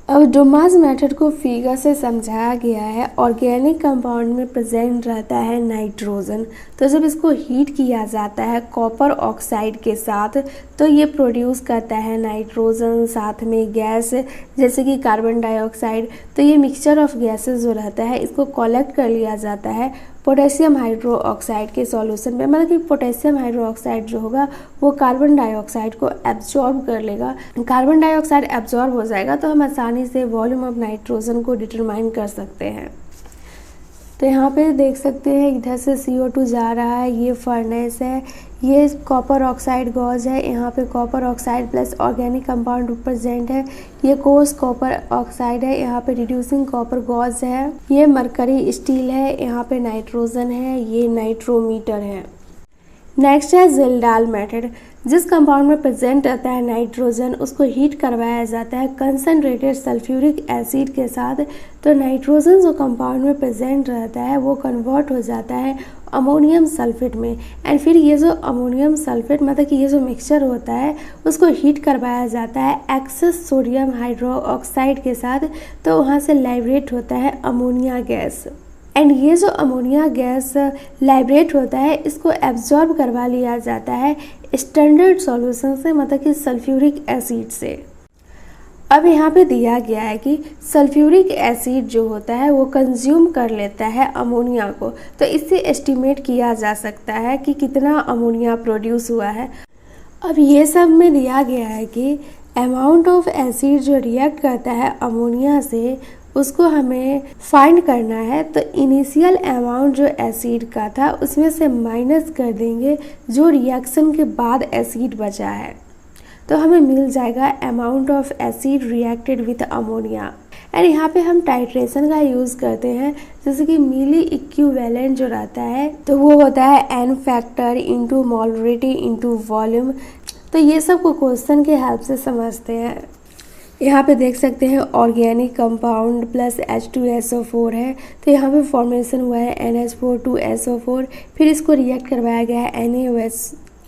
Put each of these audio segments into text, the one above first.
अब Dumas method को figure से समझाया गया है। ऑर्गेनिक कंपाउंड में प्रेजेंट रहता है नाइट्रोजन, तो जब इसको हीट किया जाता है कॉपर ऑक्साइड के साथ तो ये प्रोड्यूस करता है नाइट्रोजन, साथ में गैस जैसे कि कार्बन डाइऑक्साइड। तो ये मिक्सचर ऑफ गैसेस जो रहता है इसको कलेक्ट कर लिया जाता है पोटेशियम हाइड्रोक्साइड के सॉल्यूशन में। मतलब कि पोटेशियम हाइड्रोक्साइड जो होगा वो कार्बन डाइऑक्साइड को एब्जॉर्ब कर लेगा। कार्बन डाइऑक्साइड एब्जॉर्ब हो जाएगा तो हम आसानी से वॉल्यूम ऑफ नाइट्रोजन को डिटरमाइन कर सकते हैं। तो यहाँ पे देख सकते हैं इधर से CO2 जा रहा है, ये फर्नेस है, ये कॉपर ऑक्साइड गॉज है, यहाँ पे copper oxide plus organic compound present है, ये कोर्स कॉपर ऑक्साइड है, यहाँ पे रिड्यूसिंग कॉपर गॉज है, ये मरकरी स्टील है, यहाँ पे नाइट्रोजन है, ये नाइट्रोमीटर है। नेक्स्ट है ज़िल्डाल मेथड। जिस कंपाउंड में प्रेजेंट रहता है नाइट्रोजन उसको हीट करवाया जाता है कंसनट्रेटेड सल्फ्यूरिक एसिड के साथ, तो नाइट्रोजन जो कंपाउंड में प्रेजेंट रहता है वो कन्वर्ट हो जाता है अमोनियम सल्फेट में। एंड फिर ये जो अमोनियम सल्फेट मतलब कि ये जो मिक्सचर होता है उसको हीट करवाया जाता है एक्सेस सोडियम हाइड्रोक्साइड के साथ, तो वहाँ से लाइब्रेट होता है अमोनिया गैस। एंड ये जो अमोनिया गैस लाइब्रेट होता है इसको एब्जॉर्ब करवा लिया जाता है स्टैंडर्ड सॉल्यूशन से, मतलब कि सल्फ्यूरिक एसिड से। अब यहाँ पे दिया गया है कि सल्फ्यूरिक एसिड जो होता है वो कंज्यूम कर लेता है अमोनिया को, तो इससे एस्टिमेट किया जा सकता है कि कितना अमोनिया प्रोड्यूस हुआ है। अब ये सब में दिया गया है कि अमाउंट ऑफ एसिड जो रिएक्ट करता है अमोनिया से उसको हमें फाइंड करना है। तो इनिशियल अमाउंट जो एसिड का था उसमें से माइनस कर देंगे जो रिएक्शन के बाद एसिड बचा है, तो हमें मिल जाएगा amount of acid reacted with ammonia. And यहाँ पे हम टाइट्रेशन का यूज़ करते हैं, जैसे कि मिली इक्विवेलेंट जो रहता है तो वो होता है n factor into molarity into volume. तो ये सब को क्वेश्चन के हेल्प से समझते हैं। यहाँ पे देख सकते हैं ऑर्गेनिक कंपाउंड प्लस H2SO4 है, तो यहाँ पे फॉर्मेशन हुआ है NH4 फिर इसको रिएक्ट करवाया गया है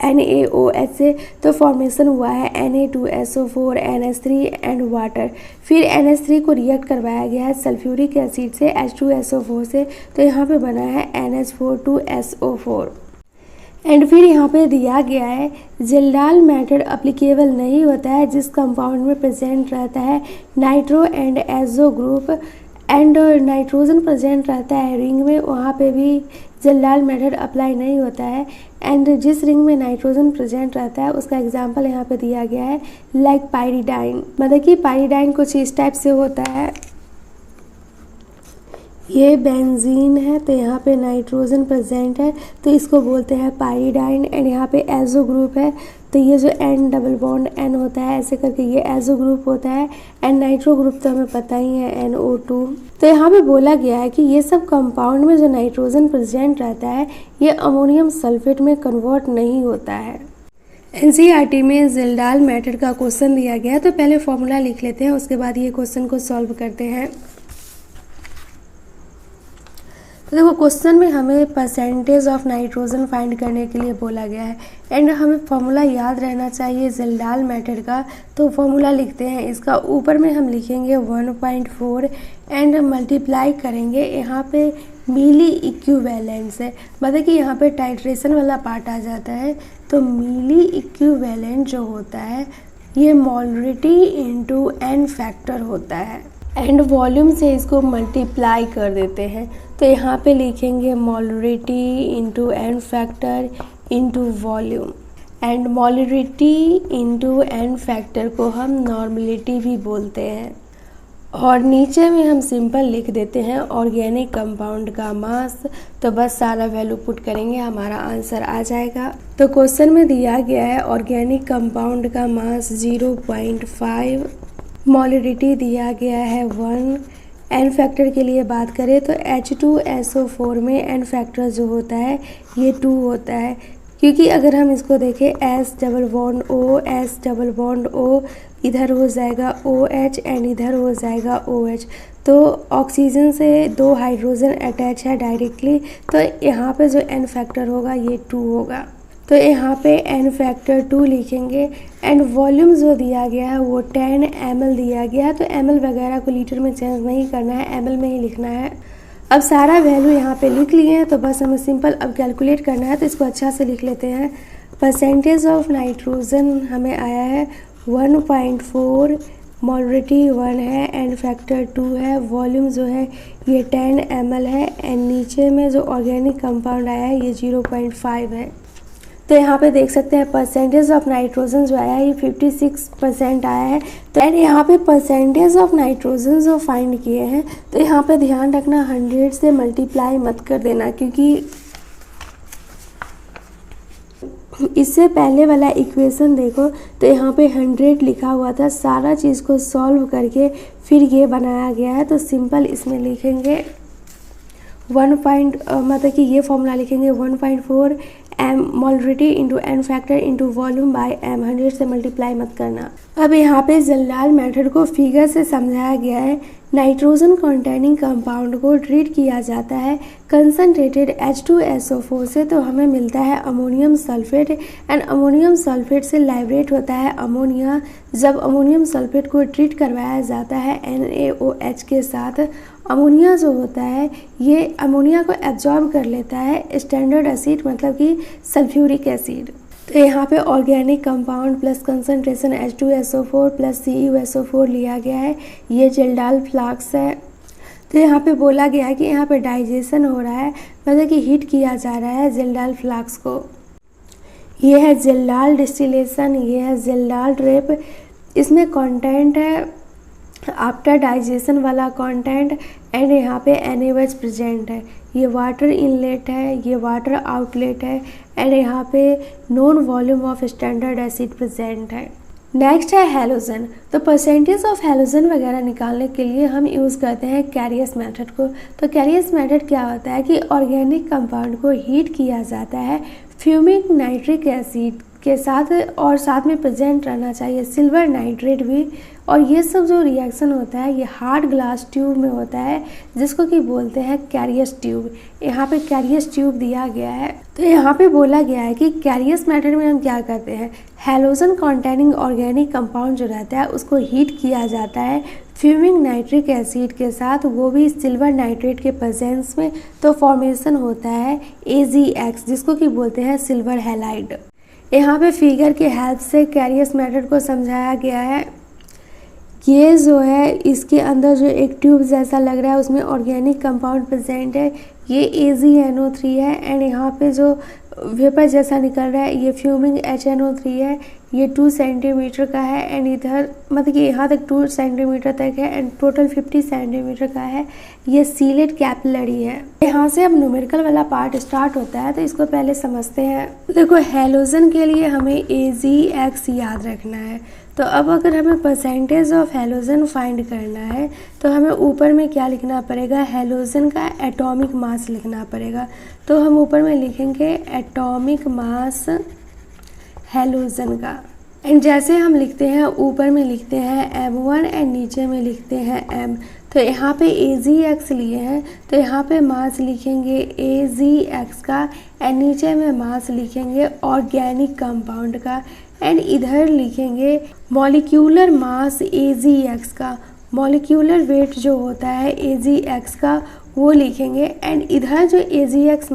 NaOH से, तो फॉर्मेशन हुआ है Na2SO4 NH3 एंड वाटर। फिर NH3 को रिएक्ट करवाया गया है सल्फ्यूरिक एसिड से H2SO4 से, तो यहाँ पे बना है NH4 एंड फिर यहाँ पे दिया गया है ज़िल्डाल मेथड अप्लीकेबल नहीं होता है जिस कंपाउंड में प्रेजेंट रहता है nitro and azo group and nitrogen present रहता है रिंग में, वहाँ पे भी ज़िल्डाल मेथड अप्लाई नहीं होता है। एंड जिस रिंग में नाइट्रोजन प्रेजेंट रहता है उसका एग्जांपल यहाँ पे दिया गया है लाइक पाइरिडाइन। मतलब कि पाइरिडाइन कुछ इस टाइप से होता है, ये बेंजीन है तो यहाँ पे नाइट्रोजन प्रेजेंट है तो इसको बोलते हैं पाइरिडाइन। एंड यहाँ पे एजो ग्रुप है तो ये जो N डबल बॉन्ड N होता है ऐसे करके ये एजो ग्रुप होता है। एंड नाइट्रो ग्रुप तो हमें पता ही है NO2। तो यहाँ पे बोला गया है कि ये सब कंपाउंड में जो नाइट्रोजन प्रेजेंट रहता है ये अमोनियम सल्फेट में कन्वर्ट नहीं होता है। NCERT में ज़िल्डाल मेथड का क्वेश्चन दिया गया है, तो पहले फॉर्मूला लिख लेते हैं उसके बाद ये क्वेश्चन को सॉल्व करते हैं। तो देखो क्वेश्चन में हमें परसेंटेज ऑफ नाइट्रोजन फाइंड करने के लिए बोला गया है एंड हमें फॉर्मूला याद रहना चाहिए ज़िल्डाल मेथड का। तो फॉर्मूला लिखते हैं, इसका ऊपर में हम लिखेंगे 1.4 एंड मल्टीप्लाई करेंगे यहाँ पे मिली इक्विवेलेंट से, मतलब कि यहाँ पे टाइट्रेशन वाला पार्ट आ जाता है। तो मिली इक्विवेलेंट जो होता है ये मोलरिटी इंटू n फैक्टर होता है एंड वॉल्यूम से इसको मल्टीप्लाई कर देते हैं। तो यहाँ पे लिखेंगे molarity into n factor into volume and molarity into n factor को हम नॉर्मलिटी भी बोलते हैं। और नीचे में हम सिंपल लिख देते हैं ऑर्गेनिक कंपाउंड का मास, तो बस सारा वैल्यू पुट करेंगे हमारा आंसर आ जाएगा। तो क्वेश्चन में दिया गया है ऑर्गेनिक कंपाउंड का मास 0.5, मोलरिटी दिया गया है 1। n फैक्टर के लिए बात करें तो H2SO4 में n फैक्टर जो होता है ये 2 होता है, क्योंकि अगर हम इसको देखें S डबल बॉन्ड O इधर हो जाएगा OH एंड इधर हो जाएगा OH, तो ऑक्सीजन से 2 हाइड्रोजन अटैच है डायरेक्टली, तो यहाँ पे जो n फैक्टर होगा ये 2 होगा। तो यहाँ पे n फैक्टर 2 लिखेंगे एंड वॉल्यूम जो दिया गया है वो 10 ml दिया गया है। तो ml वगैरह को लीटर में चेंज नहीं करना है, ml में ही लिखना है। अब सारा वैल्यू यहाँ पे लिख लिए हैं, तो बस हमें सिंपल अब कैलकुलेट करना है। तो इसको अच्छा से लिख लेते हैं। परसेंटेज ऑफ नाइट्रोजन हमें आया है 1.4, मोलरिटी 1 है एंड फैक्टर 2 है, वॉल्यूम जो है ये 10 ml है एंड नीचे में जो ऑर्गेनिक कंपाउंड आया है ये 0.5 है। तो यहाँ पे देख सकते हैं परसेंटेज ऑफ नाइट्रोजन जो आया है ये 56% आया है। तो एंड यहाँ पे परसेंटेज ऑफ नाइट्रोजन जो फाइंड किए हैं, तो यहाँ पे ध्यान रखना 100 से मल्टीप्लाई मत कर देना, क्योंकि इससे पहले वाला इक्वेशन देखो तो यहाँ पे 100 लिखा हुआ था। सारा चीज़ को सॉल्व करके फिर ये बनाया गया है। तो सिंपल इसमें लिखेंगे मतलब कि ये फॉर्मूला लिखेंगे 1.4 m molarity into n factor into volume by m, 100 से मल्टीप्लाई मत करना। अब यहाँ पे जल्दाल मेथड को फिगर से समझाया गया है। नाइट्रोजन कंटेनिंग कंपाउंड को ट्रीट किया जाता है कंसनट्रेटेड H2SO4 से, तो हमें मिलता है ammonium sulphate and ammonium sulphate से लाइब्रेट होता है अमोनिया। जब अमोनियम सल्फेट को ट्रीट करवाया जाता है NaOH के साथ, अमोनिया जो होता है ये अमोनिया को एब्जॉर्ब कर लेता है स्टैंडर्ड एसिड मतलब कि सल्फ्यूरिक एसिड। तो यहाँ पे organic compound plus concentration H2SO4 plus CuSO4 लिया गया है। ये जिल्डाल फ्लास्क है। तो यहाँ पे बोला गया है कि यहाँ पे डाइजेशन हो रहा है, मतलब कि हीट किया जा रहा है जिल्डाल फ्लास्क को। ये है जिल्डाल डिस्टिलेशन, ये है जिल्डाल ड्रिप। इसमें कंटेंट है आफ्टर डाइजेशन वाला कंटेंट एंड यहाँ पे NaOH प्रेजेंट है। ये वाटर इनलेट है, ये वाटर आउटलेट है एंड यहाँ पे non volume of standard acid present है। नेक्स्ट है हैलोजन। तो परसेंटेज ऑफ हैलोजन वगैरह निकालने के लिए हम यूज़ करते हैं कैरियस मेथड को। तो कैरियस मेथड क्या होता है कि ऑर्गेनिक कंपाउंड को हीट किया जाता है फ्यूमिक नाइट्रिक एसिड के साथ और साथ में प्रेजेंट रहना चाहिए सिल्वर नाइट्रेट भी। और ये सब जो रिएक्शन होता है ये हार्ड ग्लास ट्यूब में होता है जिसको कि बोलते हैं कैरियस ट्यूब। यहाँ पे कैरियस ट्यूब दिया गया है। तो यहाँ पे बोला गया है कि कैरियस मेथड में हम क्या करते हैं, हैलोजन कंटेनिंग ऑर्गेनिक कंपाउंड जो रहता है उसको हीट किया जाता है फ्यूमिक नाइट्रिक एसिड के साथ, वो भी सिल्वर नाइट्रेट के प्रेजेंस में। तो फॉर्मेशन होता है AgX जिसको कि बोलते हैं सिल्वर हैलाइड। यहाँ पे फिगर के हेल्प से कैरियस मेथड को समझाया गया है। ये जो है इसके अंदर जो एक ट्यूब जैसा लग रहा है उसमें ऑर्गेनिक कंपाउंड प्रेजेंट है, ये AgNO3 है एंड यहाँ पे जो वेपर जैसा निकल रहा है ये फ्यूमिंग HNO3 है। ये 2 सेंटीमीटर का है एंड इधर मतलब कि यहाँ तक 2 सेंटीमीटर तक है एंड टोटल 50 सेंटीमीटर का है। ये सीलेट कैपिलरी है। यहाँ से अब न्यूमेरिकल वाला पार्ट स्टार्ट होता है, तो इसको पहले समझते हैं। देखो हैलोजन के लिए हमें AgX याद रखना है। तो अब अगर हमें परसेंटेज ऑफ हैलोजन फाइंड करना है तो हमें ऊपर में क्या लिखना पड़ेगा, हैलोजन का एटॉमिक मास लिखना पड़ेगा। तो हम ऊपर में लिखेंगे एटॉमिक मास हैलोजन का एंड जैसे हम लिखते हैं ऊपर में लिखते हैं M1 एंड नीचे में लिखते हैं M। तो यहाँ पे AgX लिए हैं तो यहाँ पे मास लिखेंगे AgX का एंड नीचे में मास लिखेंगे ऑर्गेनिक कंपाउंड का एंड इधर लिखेंगे मॉलिक्यूलर मास AgX का। मॉलिक्यूलर वेट जो होता है AgX का वो लिखेंगे एंड इधर जो AgX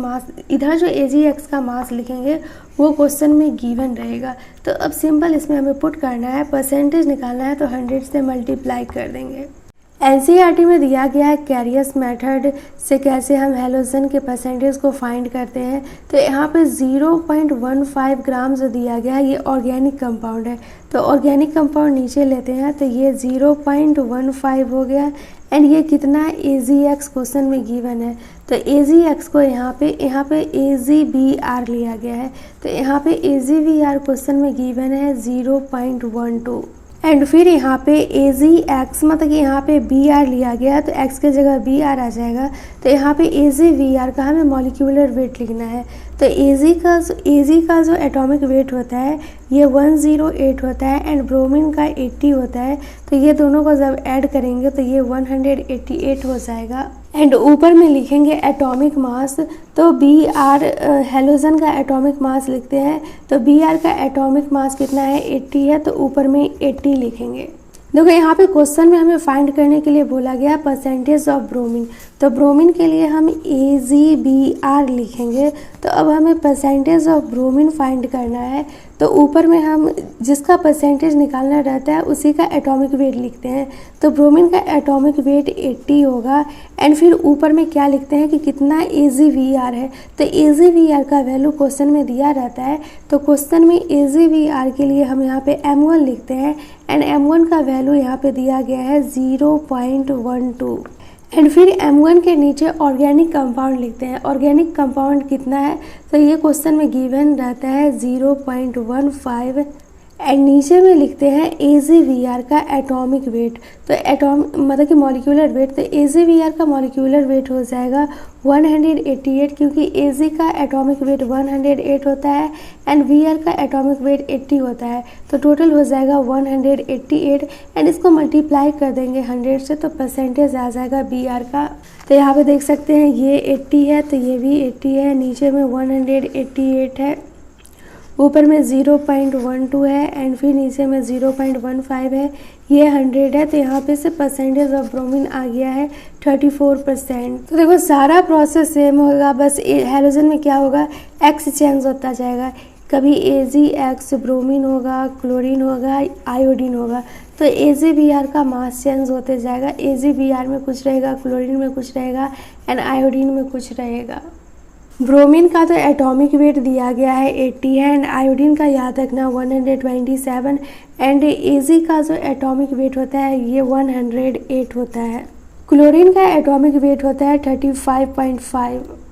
का मास लिखेंगे वो क्वेश्चन में गिवन रहेगा। तो अब सिंपल इसमें हमें पुट करना है, परसेंटेज निकालना है तो 100 से मल्टीप्लाई कर देंगे। NCERT में दिया गया है कैरियस मेथड से कैसे हम हैलोजन के परसेंटेज को फाइंड करते हैं। तो यहाँ पे 0.15 ग्राम जो दिया गया है ये ऑर्गेनिक कंपाउंड है। तो ऑर्गेनिक कंपाउंड नीचे लेते हैं तो ये 0.15 हो गया एंड ये कितना है AgX क्वेश्चन में गिवन है। तो AgX को यहाँ पे AgBr लिया गया है। तो यहाँ पे AgBr क्वेश्चन में गिवन है 0.12 एंड फिर यहाँ पे AgX मतलब कि यहाँ पे Br लिया गया तो X के जगह Br आ जाएगा। तो यहाँ पे AgBr का हमें मॉलिक्यूलर वेट लिखना है। तो एजी का जो एटॉमिक वेट होता है ये 108 होता है एंड ब्रोमीन का 80 होता है। तो ये दोनों को जब ऐड करेंगे तो ये 188 हो जाएगा। एंड ऊपर में लिखेंगे एटॉमिक मास, तो बी आर हेलोजन का एटॉमिक मास लिखते हैं, तो बी आर का एटॉमिक मास कितना है 80 है, तो ऊपर में 80 लिखेंगे। देखो यहाँ पे क्वेश्चन में हमें फाइंड करने के लिए बोला गया परसेंटेज ऑफ ब्रोमीन, तो ब्रोमीन के लिए हम AgBr लिखेंगे। तो अब हमें परसेंटेज ऑफ ब्रोमीन फाइंड करना है, तो ऊपर में हम जिसका परसेंटेज निकालना रहता है उसी का एटॉमिक वेट लिखते हैं। तो ब्रोमीन का एटॉमिक वेट 80 होगा एंड फिर ऊपर में क्या लिखते हैं कि कितना AgBr है। तो AgBr का वैल्यू क्वेश्चन में दिया रहता है, तो क्वेश्चन में AgBr के लिए हम यहाँ पे M1 लिखते हैं एंड M1 का वैल्यू यहाँ पे दिया गया है 0.12 एंड फिर M1 के नीचे ऑर्गेनिक कंपाउंड लिखते हैं। ऑर्गेनिक कंपाउंड कितना है, तो ये क्वेश्चन में गिवन रहता है 0.15 एंड नीचे में लिखते हैं AgBr का एटॉमिक वेट, तो मतलब कि मॉलिक्यूलर वेट, तो AgBr का मॉलिक्यूलर वेट हो जाएगा 188 क्योंकि Ag का एटॉमिक वेट 108 होता है एंड Br का एटॉमिक वेट 80 होता है, तो टोटल हो जाएगा 188 एंड इसको मल्टीप्लाई कर देंगे 100 से, तो परसेंटेज आ जाएगा Br का। तो यहाँ पे देख सकते हैं ये 80 है तो ये भी 80 है, नीचे में 188 है, ऊपर में 0.12 है एंड फिर नीचे में 0.15 है, ये 100 है, तो यहाँ पे से परसेंटेज ऑफ ब्रोमीन आ गया है 34%। तो देखो सारा प्रोसेस सेम होगा, बस हेलोजन में क्या होगा X चेंज होता जाएगा, कभी AgX ब्रोमीन होगा, क्लोरीन होगा, आयोडीन होगा। तो AgBr का मास चेंज होते जाएगा, AgBr में कुछ रहेगा, क्लोरीन में कुछ रहेगा एंड आयोडीन में कुछ रहेगा। ब्रोमीन का तो एटॉमिक वेट दिया गया है 80 है एंड आयोडीन का याद रखना 127 एंड Ag का जो एटॉमिक वेट होता है ये 108 होता है। क्लोरीन का एटॉमिक वेट होता है 35.5।